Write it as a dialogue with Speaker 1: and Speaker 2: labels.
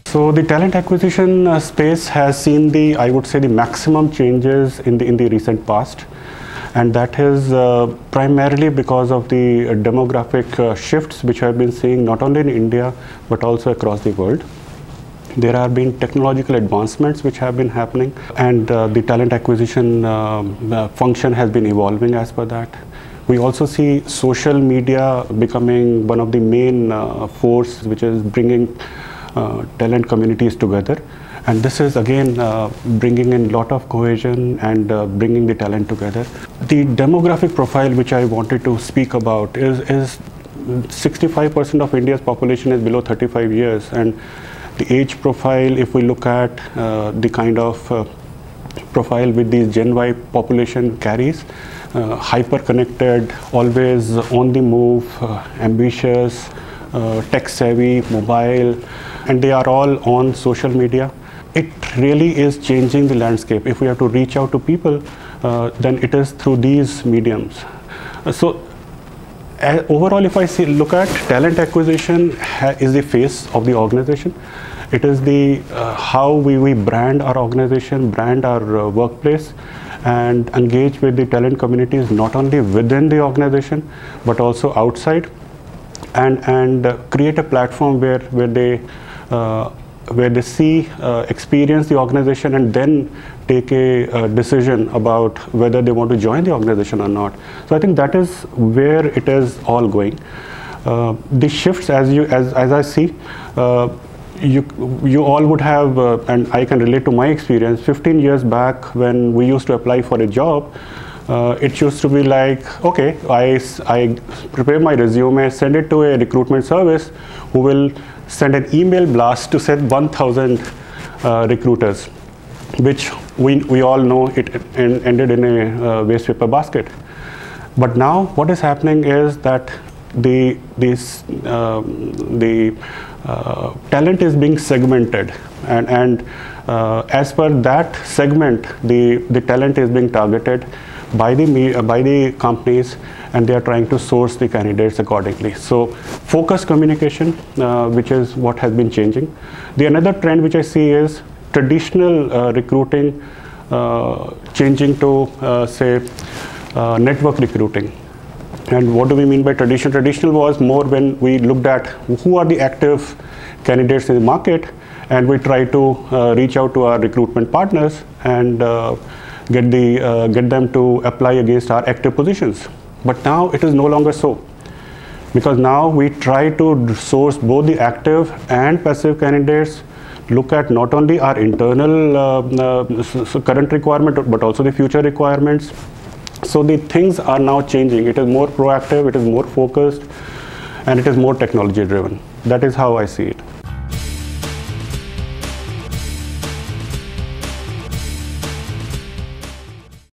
Speaker 1: So the talent acquisition space has seen I would say, the maximum changes in the recent past, and that is primarily because of the demographic shifts which I've been seeing not only in India but also across the world. There have been technological advancements which have been happening, and the talent acquisition function has been evolving as per that. We also see social media becoming one of the main force which is bringing talent communities together, and this is again bringing in a lot of cohesion and bringing the talent together. The demographic profile which I wanted to speak about is 65% of India's population is below 35 years, and the age profile, if we look at the kind of profile with the Gen Y population carries, hyper connected, always on the move, ambitious, tech savvy, mobile, and they are all on social media. It really is changing the landscape. If we have to reach out to people, then it is through these mediums. Overall, if I look at talent acquisition is the face of the organization. It is the how we brand our organization, brand our workplace, and engage with the talent communities not only within the organization but also outside, and create a platform where they see, experience the organization, and then take a decision about whether they want to join the organization or not. So I think that is where it is all going. The shifts, as I see, you all would have, and I can relate to my experience. 15 years back, when we used to apply for a job, it used to be like, okay, I prepare my resume, send it to a recruitment service who will send an email blast to send 1,000 recruiters, which we all know it ended in a waste paper basket. But now what is happening is that the talent is being segmented, and as per that segment, the talent is being targeted by the companies, and they are trying to source the candidates accordingly. So focused communication, which is what has been changing. The another trend which I see is traditional recruiting changing to say network recruiting. And what do we mean by traditional? Traditional was more when we looked at who are the active candidates in the market, and we try to reach out to our recruitment partners and get them to apply against our active positions. But now it is no longer so, because now we try to source both the active and passive candidates, look at not only our internal current requirement but also the future requirements. So the things are now changing. It is more proactive, it is more focused, and it is more technology driven. That is how I see it.